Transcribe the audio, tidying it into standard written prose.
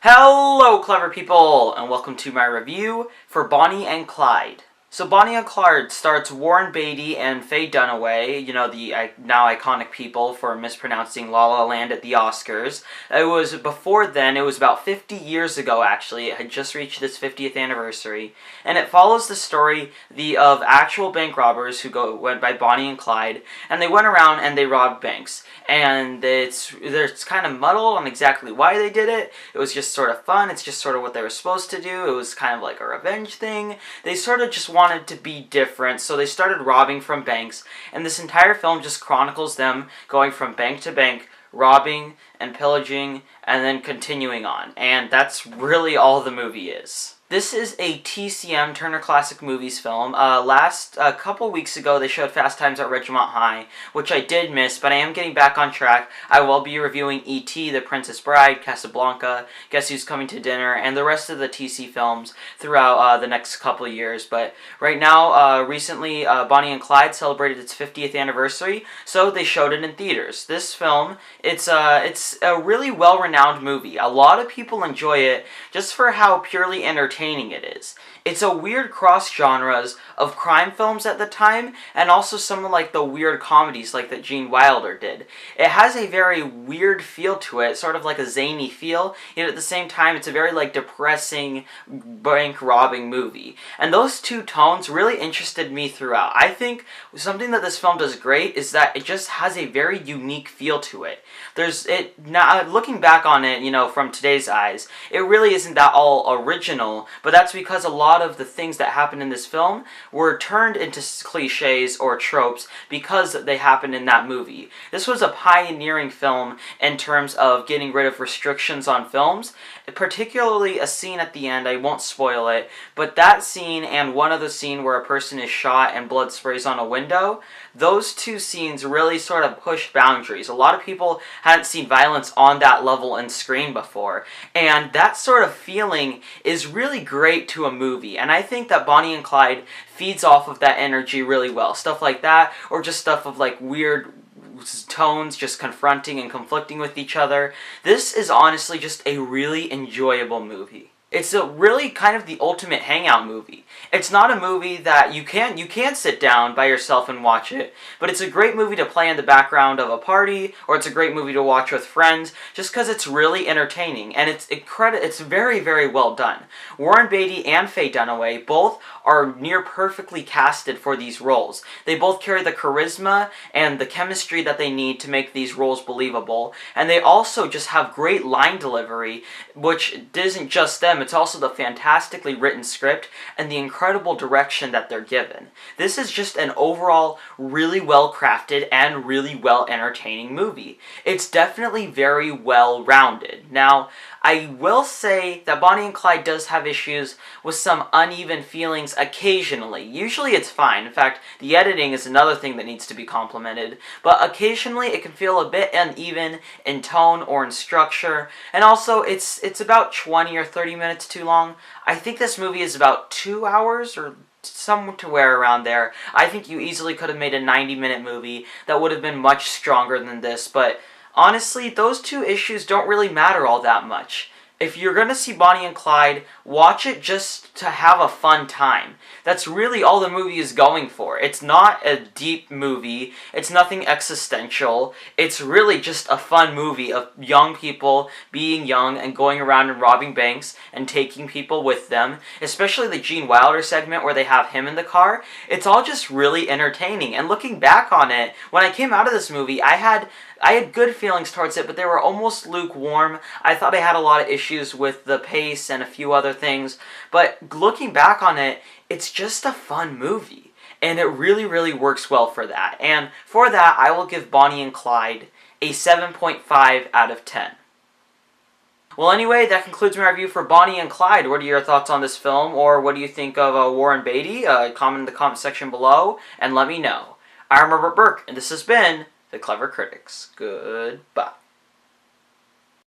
Hello, clever people, and welcome to my review for Bonnie and Clyde. So Bonnie and Clyde starts Warren Beatty and Faye Dunaway, you know, the now iconic people for mispronouncing La La Land at the Oscars. It was before then, it was about 50 years ago actually, it had just reached its 50th anniversary, and it follows the story of actual bank robbers who went by Bonnie and Clyde, and they went around and they robbed banks. And it's kind of muddled on exactly why they did it. It was just sort of fun, it's just sort of what they were supposed to do, it was kind of like a revenge thing. They sort of just wanted to be different, so they started robbing from banks, and this entire film just chronicles them going from bank to bank, robbing and pillaging, and then continuing on. And that's really all the movie is. This is a TCM, Turner Classic Movies film. A couple weeks ago they showed Fast Times at Ridgemont High, which I did miss, but I am getting back on track. I will be reviewing E.T., The Princess Bride, Casablanca, Guess Who's Coming to Dinner, and the rest of the TC films throughout the next couple of years. But right now, recently, Bonnie and Clyde celebrated its 50th anniversary, so they showed it in theaters. This film, it's a really well-renowned movie. A lot of people enjoy it just for how purely entertaining it is. It's a weird cross genres of crime films at the time, and also some of like the weird comedies like that Gene Wilder did. It has a very weird feel to it, sort of like a zany feel, yet at the same time it's a very like depressing bank robbing movie. And those two tones really interested me throughout. I think something that this film does great is that it just has a very unique feel to it. Now looking back on it, you know, from today's eyes, it really isn't that all original, but that's because a lot of the things that happen in this film were turned into cliches or tropes because they happened in that movie. This was a pioneering film in terms of getting rid of restrictions on films, particularly a scene at the end. I won't spoil it, but that scene and one other scene where a person is shot and blood sprays on a window, those two scenes really sort of pushed boundaries. A lot of people hadn't seen violence on that level in screen before, and that sort of feeling is really great to a movie, and I think that Bonnie and Clyde feeds off of that energy really well. Stuff like that, or just stuff of like weird tones just confronting and conflicting with each other. This is honestly just a really enjoyable movie. It's really kind of the ultimate hangout movie. It's not a movie that you can't sit down by yourself and watch it, but it's a great movie to play in the background of a party, or it's a great movie to watch with friends, just because it's really entertaining, and it's very, very well done. Warren Beatty and Faye Dunaway both are near perfectly casted for these roles. They both carry the charisma and the chemistry that they need to make these roles believable, and they also just have great line delivery, which isn't just them, it's also the fantastically written script and the incredible direction that they're given. This is just an overall really well crafted and really well entertaining movie. It's definitely very well rounded. Now, I will say that Bonnie and Clyde does have issues with some uneven feelings occasionally. Usually it's fine. In fact, the editing is another thing that needs to be complimented. But occasionally it can feel a bit uneven in tone or in structure. And also, it's about 20 or 30 minutes too long. I think this movie is about 2 hours or somewhere around there. I think you easily could have made a 90-minute movie that would have been much stronger than this, but honestly, those two issues don't really matter all that much. If you're gonna see Bonnie and Clyde, watch it just to have a fun time. That's really all the movie is going for. It's not a deep movie, it's nothing existential, it's really just a fun movie of young people being young and going around and robbing banks and taking people with them, especially the Gene Wilder segment where they have him in the car. It's all just really entertaining, and looking back on it, when I came out of this movie, I had good feelings towards it, but they were almost lukewarm. I thought I had a lot of issues with the pace and a few other things, but looking back on it, it's just a fun movie, and it really, really works well for that. And for that, I will give Bonnie and Clyde a 7.5 out of 10. Well, anyway, that concludes my review for Bonnie and Clyde. What are your thoughts on this film, or what do you think of Warren Beatty? Comment in the comment section below, and let me know. I'm Robert Burke, and this has been The Clever Critics. Goodbye.